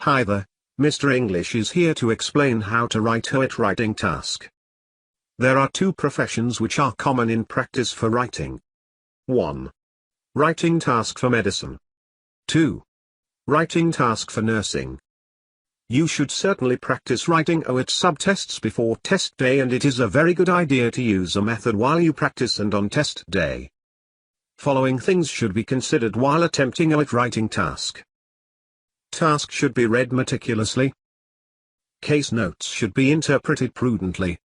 Hi there, Mr. English is here to explain how to write a writing task. There are two professions which are common in practice for writing. 1. Writing task for medicine. 2. Writing task for nursing. You should certainly practice writing OIT subtests before test day, and it is a very good idea to use a method while you practice and on test day. Following things should be considered while attempting OIT writing task. Task should be read meticulously. Case notes should be interpreted prudently.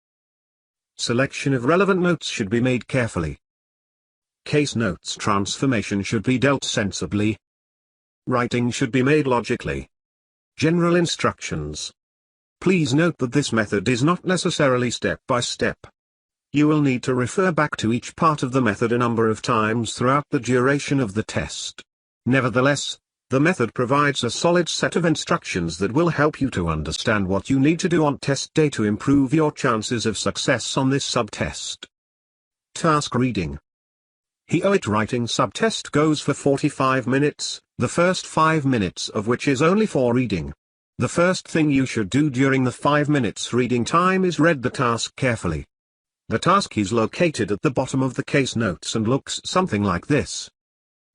Selection of relevant notes should be made carefully. Case notes transformation should be dealt sensibly. Writing should be made logically. General instructions. Please note that this method is not necessarily step by step. You will need to refer back to each part of the method a number of times throughout the duration of the test. Nevertheless, the method provides a solid set of instructions that will help you to understand what you need to do on test day to improve your chances of success on this subtest. Task reading. The OIT writing subtest goes for 45 minutes, the first 5 minutes of which is only for reading. The first thing you should do during the 5 minutes reading time is read the task carefully. The task is located at the bottom of the case notes and looks something like this.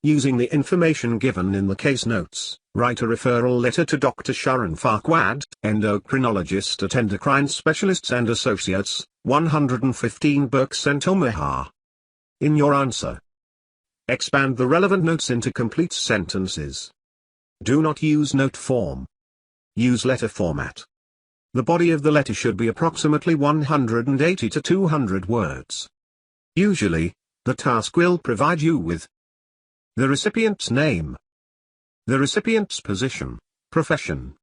Using the information given in the case notes, write a referral letter to Dr. Sharon Farquad, endocrinologist at Endocrine Specialists and Associates, 115 Burke St. Omaha. In your answer, expand the relevant notes into complete sentences. Do not use note form. Use letter format. The body of the letter should be approximately 180 to 200 words. Usually, the task will provide you with the recipient's name, the recipient's position, profession,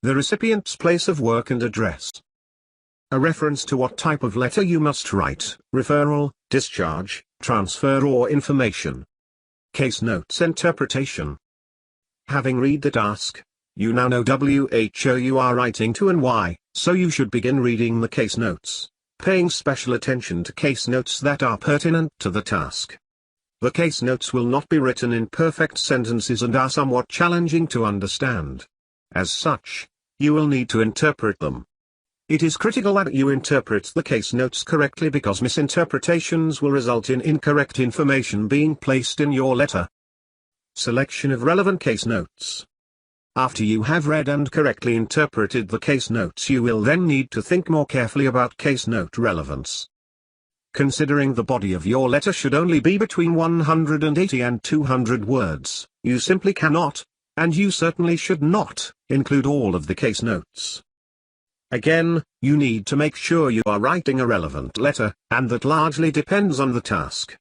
the recipient's place of work and address, a reference to what type of letter you must write, referral, discharge, transfer or information. Case notes interpretation. Having read the task, you now know who you are writing to and why, so you should begin reading the case notes, paying special attention to case notes that are pertinent to the task. The case notes will not be written in perfect sentences and are somewhat challenging to understand. As such, you will need to interpret them. It is critical that you interpret the case notes correctly because misinterpretations will result in incorrect information being placed in your letter. Selection of relevant case notes. After you have read and correctly interpreted the case notes, you will then need to think more carefully about case note relevance. Considering the body of your letter should only be between 180 and 200 words, you simply cannot, and you certainly should not, include all of the case notes. Again, you need to make sure you are writing a relevant letter, and that largely depends on the task.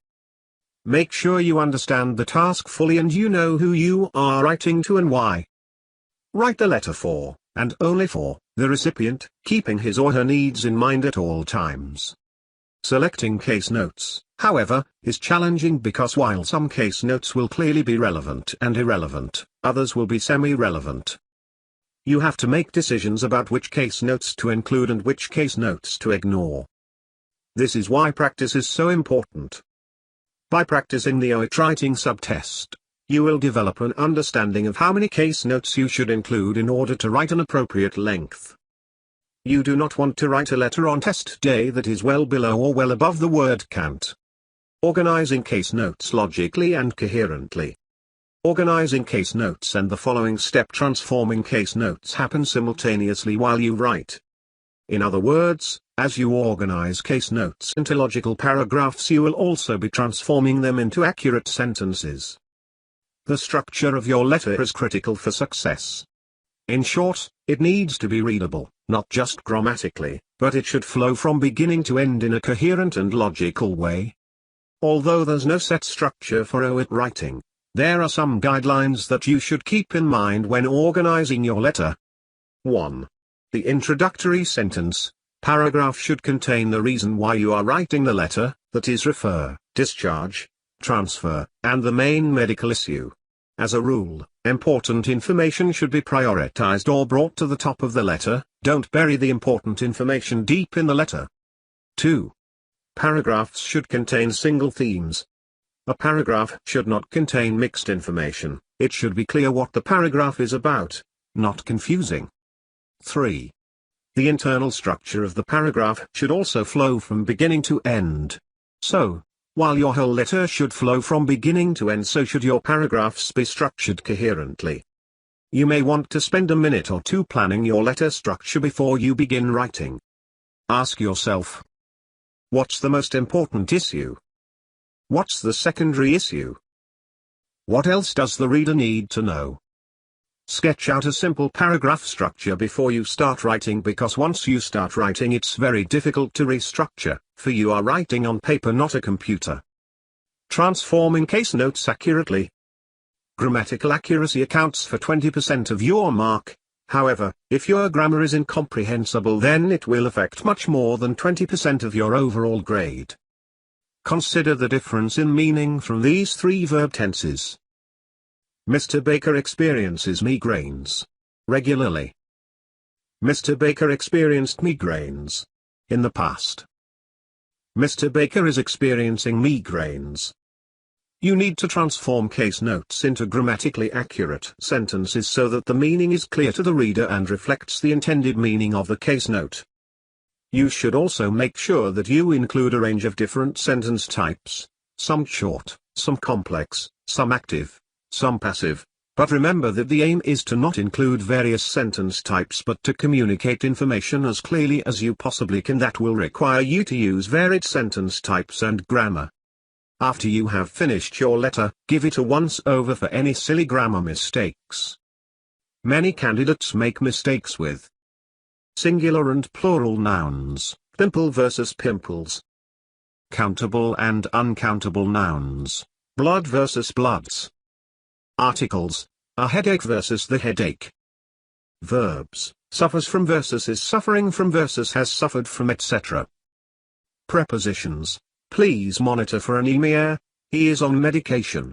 Make sure you understand the task fully and you know who you are writing to and why. Write the letter for, and only for, the recipient, keeping his or her needs in mind at all times. Selecting case notes, however, is challenging because while some case notes will clearly be relevant and irrelevant, others will be semi-relevant. You have to make decisions about which case notes to include and which case notes to ignore. This is why practice is so important. By practicing the OIT writing subtest, you will develop an understanding of how many case notes you should include in order to write an appropriate length. You do not want to write a letter on test day that is well below or well above the word count. Organizing case notes logically and coherently. Organizing case notes and the following step transforming case notes happen simultaneously while you write. In other words, as you organize case notes into logical paragraphs, you will also be transforming them into accurate sentences. The structure of your letter is critical for success. In short, it needs to be readable, not just grammatically, but it should flow from beginning to end in a coherent and logical way. Although there's no set structure for OIT writing, there are some guidelines that you should keep in mind when organizing your letter. 1. The introductory sentence, paragraph should contain the reason why you are writing the letter, that is refer, discharge, transfer, and the main medical issue. As a rule, important information should be prioritized or brought to the top of the letter. Don't bury the important information deep in the letter. 2. Paragraphs should contain single themes. A paragraph should not contain mixed information. It should be clear what the paragraph is about. not confusing. 3. The internal structure of the paragraph should also flow from beginning to end. So, while your whole letter should flow from beginning to end, so should your paragraphs be structured coherently. You may want to spend a minute or two planning your letter structure before you begin writing. Ask yourself, what's the most important issue? What's the secondary issue? What else does the reader need to know? Sketch out a simple paragraph structure before you start writing, because once you start writing it's very difficult to restructure, for you are writing on paper, not a computer. Transforming case notes accurately. Grammatical accuracy accounts for 20% of your mark. However, if your grammar is incomprehensible, then it will affect much more than 20% of your overall grade. Consider the difference in meaning from these three verb tenses. Mr. Baker experiences migraines regularly. Mr. Baker experienced migraines in the past. Mr. Baker is experiencing migraines. You need to transform case notes into grammatically accurate sentences so that the meaning is clear to the reader and reflects the intended meaning of the case note. You should also make sure that you include a range of different sentence types, some short, some complex, some active, some passive, but remember that the aim is to not include various sentence types but to communicate information as clearly as you possibly can. That will require you to use varied sentence types and grammar. After you have finished your letter, give it a once-over for any silly grammar mistakes. Many candidates make mistakes with singular and plural nouns, pimple versus pimples, countable and uncountable nouns, blood versus bloods, articles, a headache versus the headache, verbs, suffers from versus is suffering from versus has suffered from, etc. Prepositions, please monitor for anemia, he is on medication.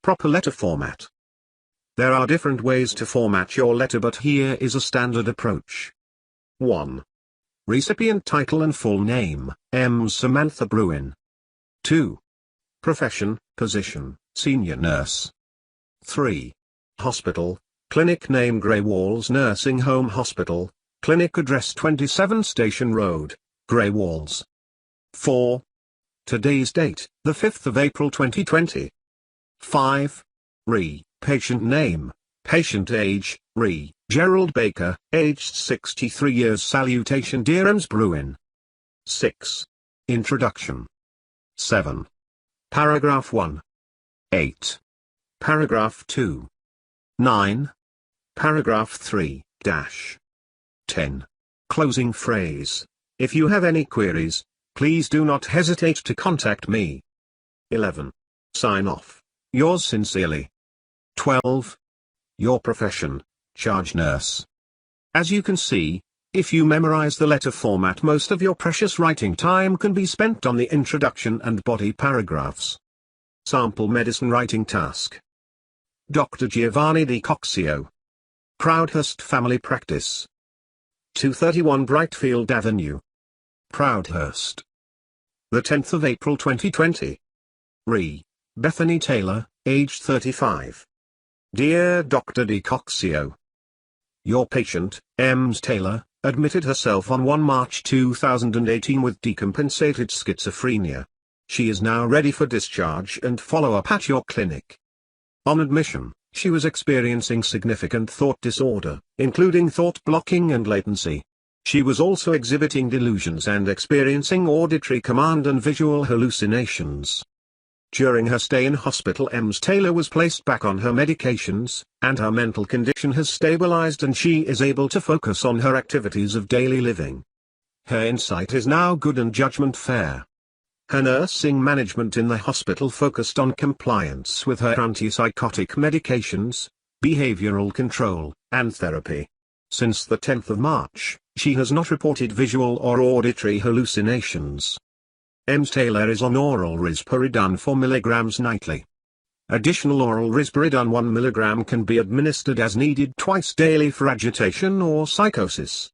Proper letter format. There are different ways to format your letter, but here is a standard approach. 1. Recipient title and full name, M. Samantha Bruin. 2. Profession, position, senior nurse. 3. Hospital, clinic name Grey Walls Nursing Home Hospital, clinic address 27 Station Road, Grey Walls. 4. Today's date, the 5th of April 2020. 5. Patient name, patient age, Gerald Baker, aged 63 years. Salutation dear Ms. Bruin. 6. Introduction. 7. Paragraph 1. 8. Paragraph 2. 9. Paragraph 3, 10. Closing phrase. If you have any queries, please do not hesitate to contact me. 11. Sign off. Yours sincerely. 12. Your profession, charge nurse. As you can see, if you memorize the letter format, most of your precious writing time can be spent on the introduction and body paragraphs. Sample medicine writing task. Dr. Giovanni Di Coxio. Proudhurst Family Practice. 231 Brightfield Avenue, Proudhurst. The 10th of April 2020. Bethany Taylor, aged 35. Dear Dr. Di Coxio. Your patient, Ms. Taylor, admitted herself on 1 March 2018 with decompensated schizophrenia. She is now ready for discharge and follow-up at your clinic. On admission, she was experiencing significant thought disorder, including thought blocking and latency. She was also exhibiting delusions and experiencing auditory command and visual hallucinations. During her stay in hospital, Ms. Taylor was placed back on her medications, and her mental condition has stabilized and she is able to focus on her activities of daily living. Her insight is now good and judgment fair. Her nursing management in the hospital focused on compliance with her antipsychotic medications, behavioral control, and therapy. Since the 10th of March, she has not reported visual or auditory hallucinations. Ms. Taylor is on oral risperidone 4 mg nightly. Additional oral risperidone 1 mg can be administered as needed twice daily for agitation or psychosis.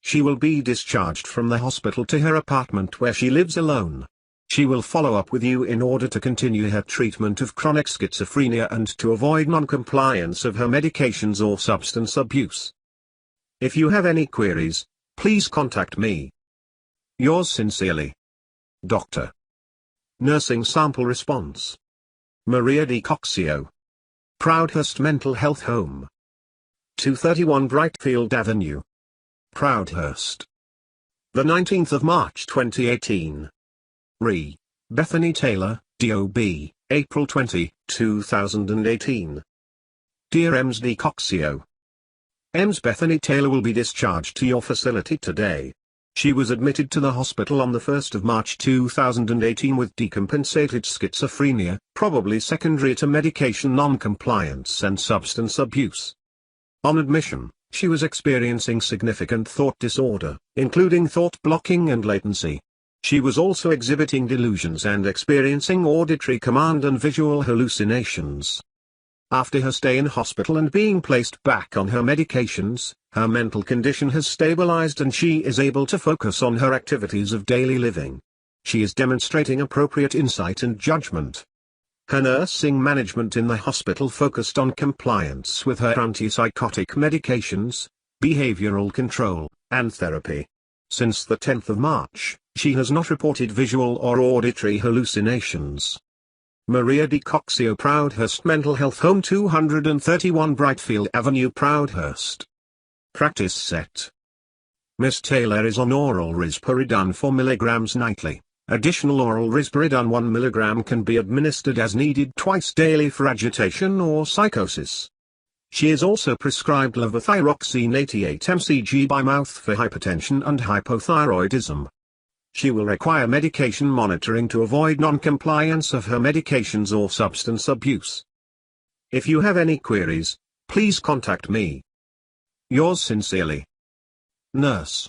She will be discharged from the hospital to her apartment where she lives alone. She will follow up with you in order to continue her treatment of chronic schizophrenia and to avoid non-compliance of her medications or substance abuse. If you have any queries, please contact me. Yours sincerely, Dr. Nursing Sample Response. Maria Di Coxio. Proudhurst Mental Health Home. 231 Brightfield Avenue, Proudhurst. The 19th of March 2018. Re. Bethany Taylor, D.O.B., April 20, 2018. Dear Ms. Di Coxio. Ms. Bethany Taylor will be discharged to your facility today. She was admitted to the hospital on the 1st of March 2018 with decompensated schizophrenia, probably secondary to medication non-compliance and substance abuse. On admission, she was experiencing significant thought disorder, including thought blocking and latency. She was also exhibiting delusions and experiencing auditory command and visual hallucinations. After her stay in hospital and being placed back on her medications, her mental condition has stabilized and she is able to focus on her activities of daily living. She is demonstrating appropriate insight and judgment. Her nursing management in the hospital focused on compliance with her antipsychotic medications, behavioral control, and therapy. Since the 10th of March, she has not reported visual or auditory hallucinations. Maria Di Coxio, Proudhurst Mental Health Home, 231 Brightfield Avenue, Proudhurst. Practice set. Miss Taylor is on oral risperidone 4 mg nightly. Additional oral risperidone 1 mg can be administered as needed twice daily for agitation or psychosis. She is also prescribed levothyroxine 88 mcg by mouth for hypertension and hypothyroidism. She will require medication monitoring to avoid non-compliance of her medications or substance abuse. If you have any queries, please contact me. Yours sincerely, Nurse.